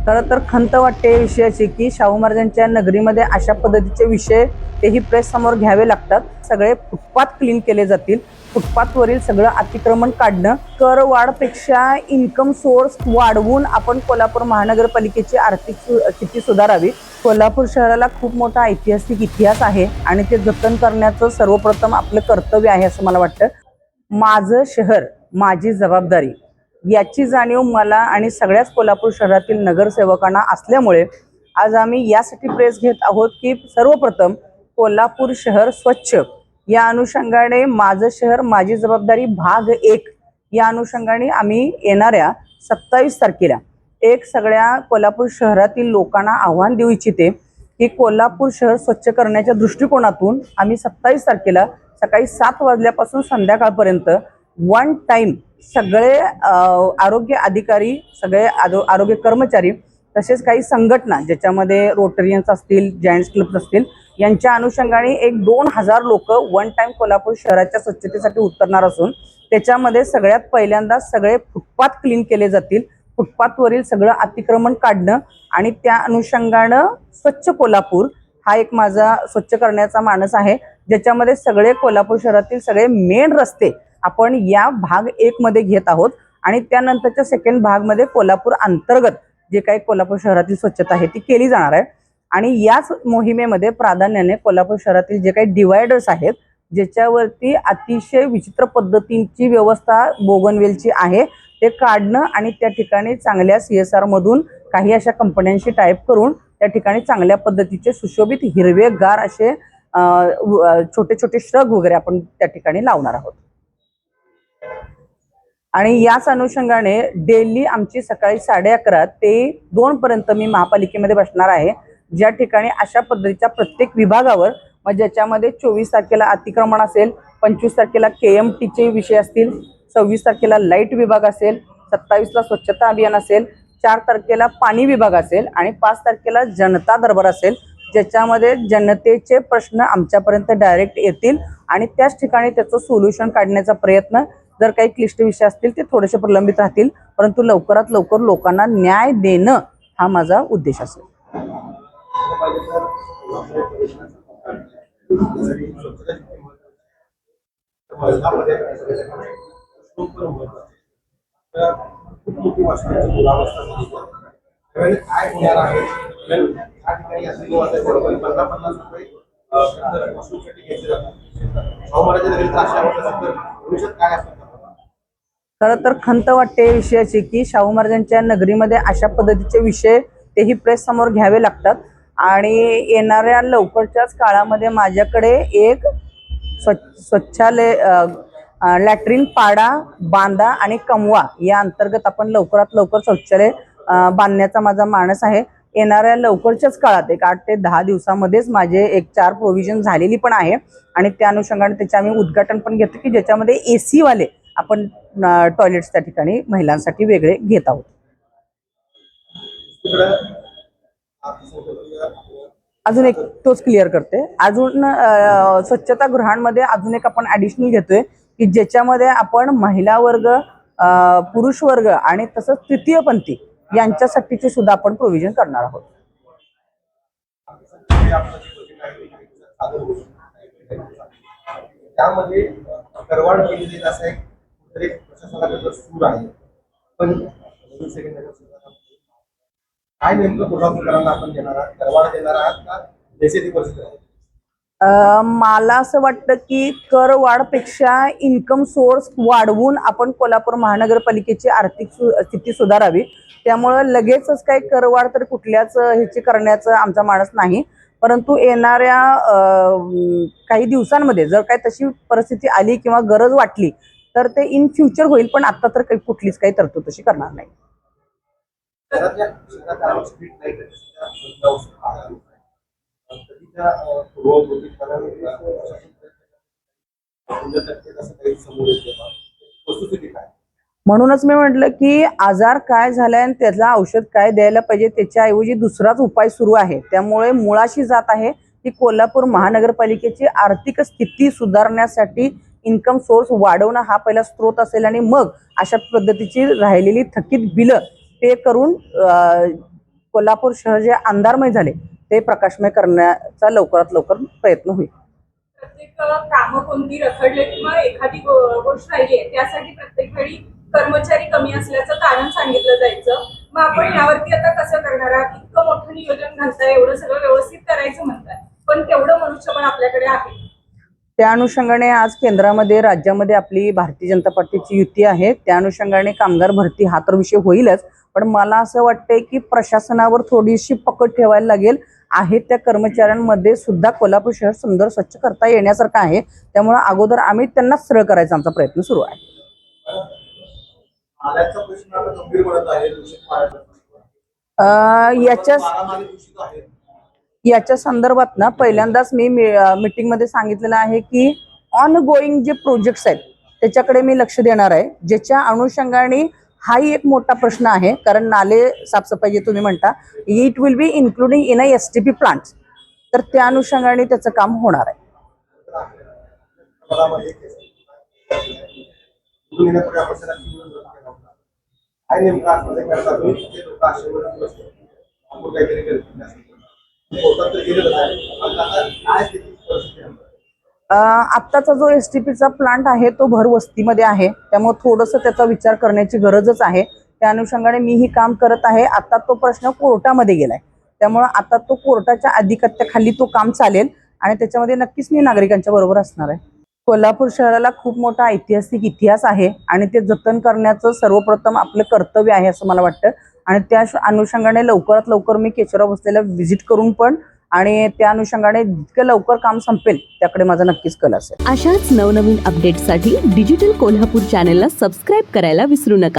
खरं तर खंत वाटते विषयाची की शाहू महाराजांच्या नगरीमध्ये अशा पद्धतीचे विषय तेही प्रेस समोर घ्यावे लागतात. सगळे फुटपाथ क्लीन केले जातील. फुटपाथवरील सगळं अतिक्रमण काढणं, कर वाढपेक्षा इन्कम सोर्स वाढवून आपण कोल्हापूर महानगरपालिकेची आर्थिक स्थिती सुधारावी. कोल्हापूर शहराला खूप मोठा ऐतिहासिक इतिहास आहे आणि ते जतन करण्याचं सर्वप्रथम आपलं कर्तव्य आहे असं मला वाटतं. माझं शहर माझी जबाबदारी याची जाणीव मला आणि सगळ्याच कोल्हापूर शहरातील नगरसेवकांना असल्यामुळे आज आम्ही यासाठी प्रेस घेत आहोत की सर्वप्रथम कोल्हापूर शहर स्वच्छ या अनुषंगाने माझं शहर माझी जबाबदारी भाग 1 या अनुषंगाने आम्ही येणाऱ्या 27 तारखेला एक सगळ्या कोल्हापूर शहरातील लोकांना आव्हान देऊ इच्छिते की कोल्हापूर शहर स्वच्छ करण्याच्या दृष्टिकोनातून आम्ही 27 तारखेला सकाळी 7 वाजल्यापासून संध्याकाळपर्यंत वन टाइम सगळे आरोग्य अधिकारी, सगळे आरोग्य कर्मचारी, तसेच काही संघटना ज्याच्यामध्ये रोटरियन्स असतील, जायंट्स क्लब असतील, यांच्या अनुषंगाने एक 2000 लोक वन टाइम कोल्हापूर शहराच्या स्वच्छतेसाठी उतरणार असून त्याच्यामध्ये सगळ्यात पहिल्यांदा सगळे फुटपाथ क्लीन केले जातील. फुटपाथवरील सगळं अतिक्रमण काढणं आणि त्या अनुषंगानं स्वच्छ कोल्हापूर हा एक माझा स्वच्छ करण्याचा मानस आहे, ज्याच्यामध्ये सगळे कोल्हापूर शहरातील सगळे मेन रस्ते आपण या भाग 1 मध्ये घेत आहोत आणि त्यानंतरच्या सेकंड भागमध्ये कोल्हापूर अंतर्गत जे काही कोल्हापूर शहरातील स्वच्छता आहे ती केली जाणार आहे. आणि याच मोहिमेमध्ये प्राधान्याने कोल्हापूर शहरातील जे काही डिवायडर्स आहेत ज्याच्यावरती अतिशय विचित्र पद्धतींची व्यवस्था बोगनवेलची आहे ते काढणं आणि त्या ठिकाणी चांगल्या CSR मधून काही अशा कंपन्यांशी टाईप करून त्या ठिकाणी चांगल्या पद्धतीचे सुशोभित हिरवेगार असे छोटे छोटे श्रग वगैरे आपण त्या ठिकाणी लावणार आहोत. आणि याच अनुषंगाने डेली आमची सकाळी 11:30 ते 2 पर्यंत मी महापालिकेमध्ये बसणार आहे, ज्या ठिकाणी अशा पद्धतीच्या प्रत्येक विभागावर मग ज्याच्यामध्ये 24 तारखेला अतिक्रमण असेल, 25 तारखेला KMTचे विषय असतील, 26 तारखेला लाईट विभाग असेल, 27ला स्वच्छता अभियान असेल, 4 तारखेला पाणी विभाग असेल आणि 5 तारखेला जनता दरबार असेल, ज्याच्यामध्ये जनतेचे प्रश्न आमच्यापर्यंत डायरेक्ट येतील आणि त्याच ठिकाणी त्याचं सोल्युशन काढण्याचा प्रयत्न, जर काही क्लिष्ट विषय असतील ते थोडेसे प्रलंबित राहतील परंतु लवकरात लवकर लोकांना न्याय देणं हा माझा उद्देश असेल. खरं तर खंत वाटते विषयाची की शाहू महाराजांच्या नगरीमध्ये अशा पद्धतीचे विषय तेही प्रेस समोर घ्यावे लागतात आणि येणाऱ्या लवकरच्याच काळामध्ये माझ्याकडे एक स्वच्छालय लॅट्रिन पाडा, बांधा आणि कमवा या अंतर्गत आपण लवकरात लवकर शौचालय बांधण्याचा माझा मानस आहे. येणाऱ्या लवकरच्याच काळात एक 8 ते 10 दिवसामध्येच माझे एक 4 प्रोव्हिजन झालेली पण आहे आणि त्या अनुषंगाने त्याचे आम्ही उद्घाटन पण घेतो की ज्याच्यामध्ये AC वाले आपण टॉयलेट्स त्या ठिकाणी महिलांसाठी वेगळे घेत आहोत. अजून एक तोच क्लिअर करते, अजून स्वच्छता गृहांमध्ये अजून एक आपण ॲडिशनल घेतोय की ज्याच्यामध्ये आपण महिला वर्ग, पुरुष वर्ग आणि तसंच तृतीयपंथी यांच्यासाठीचे सुद्धा आपण प्रोव्हिजन करणार आहोत. त्यामध्ये करवाढ केलेली असं एक प्रशासनाकडे सूर आहे, पण काय नेमकं कोल्हापूरकरांना आपण देणार आहात? करवाढ देणार आहात का देशाची परिस्थिती आहे? मला असं वाटतं की कर वाढपेक्षा इन्कम सोर्स वाढवून आपण कोल्हापूर महानगरपालिकेची आर्थिक स्थिती सुधारावी. त्यामुळे लगेचच काही करवाढ तर कुठल्याच ह्याची करण्याचं आमचा मानस नाही, परंतु येणाऱ्या काही दिवसांमध्ये जर काही तशी परिस्थिती आली किंवा गरज वाटली तर ते इन फ्युचर होईल, पण आता तर काही कुठलीच काही तरतूद तशी करणार नाही. म्हणूनच मी म्हटलं की आजार काय झालाय आणि त्याला औषध काय द्यायला पाहिजे त्याच्याऐवजी दुसराच उपाय सुरू आहे. त्यामुळे मुळाशी जात आहे की कोल्हापूर महानगरपालिकेची आर्थिक स्थिती सुधारण्यासाठी इन्कम सोर्स वाढवणं हा पहिला स्रोत असेल आणि मग अशा पद्धतीची राहिलेली थकीत बिलं पे करून कोल्हापूर शहर जे अंधारमय झाले ते प्रकाशमय करण्याचा लवकरात लवकर प्रयत्न होईल. प्रत्येक कामं कोणती रखडले किंवा एखादी गोष्ट राहिली आहे त्यासाठी प्रत्येक वेळी कर्मचारी कमी असल्याचं कारण सांगितलं जायचं. मग आपण यावरती आता कसं करणार आहात? इतकं मोठं नियोजन घालताय, एवढं सगळं व्यवस्थित करायचं म्हणताय, पण तेवढं मनुष्यबळ आपल्याकडे आहे. त्या अनुषंगाने आज केंद्रामध्ये राज्यामध्ये आपली भारतीय जनता पार्टीची युती आहे. त्या अनुषंगाने कामगार भरती हा तर विषय होईलच, पण मला असं वाटतंय की प्रशासनावर थोडीशी पकड ठेवायला लागेल. आहे त्या कर्मचाऱ्यांमध्ये सुद्धा कोल्हापूर शहर सुंदर स्वच्छ करता येण्यासारखं आहे. त्यामुळे अगोदर आम्ही त्यांना सरळ करायचा आमचा प्रयत्न सुरू आहे. नाल्याचा प्रश्न आता गंभीर बनत आहे. दूषित पाण्याचा दूषित आहे. याच्या संदर्भात ना पहिल्यांदाच मी मीटिंगमध्ये सांगितलेलं आहे की ऑन गोईंग जे प्रोजेक्ट्स आहेत त्याच्याकडे मी लक्ष देणार आहे, ज्याच्या अनुषंगाने हाही एक मोठा प्रश्न आहे. कारण नाले साफसफाई जे तुम्ही म्हणता it will be including in a STP plant, तर त्या अनुषंगाने त्याचं काम होणार आहे. आत्ताचा जो STPचा प्लांट आहे तो भर वस्तीमध्ये आहे, त्यामुळे थोडंसं त्याचा विचार करण्याची गरजच आहे. त्या अनुषंगाने मीही काम करत आहे. आता तो प्रश्न कोर्टामध्ये गेलाय, त्यामुळे आता तो कोर्टाच्या अधिपत्याखाली तो काम चालेल आणि त्याच्यामध्ये नक्कीच मी नागरिकांच्या बरोबर असणार आहे. कोल्हापूर शहराला खूप मोठा ऐतिहासिक इतिहास आहे आणि ते जतन करण्याचं सर्वप्रथम आपलं कर्तव्य आहे असं मला वाटतं. आणि त्या अनुषंगाने लवकरात लवकर मी केशवराव भोसलेला व्हिजिट करून पण आणि त्या अनुषंगाने जितकं लवकर काम संपेल त्याकडे माझा नक्कीच कल असेल. अशाच नवनवीन अपडेट्ससाठी डिजिटल कोल्हापूर चॅनेलला सबस्क्राईब करायला विसरू नका.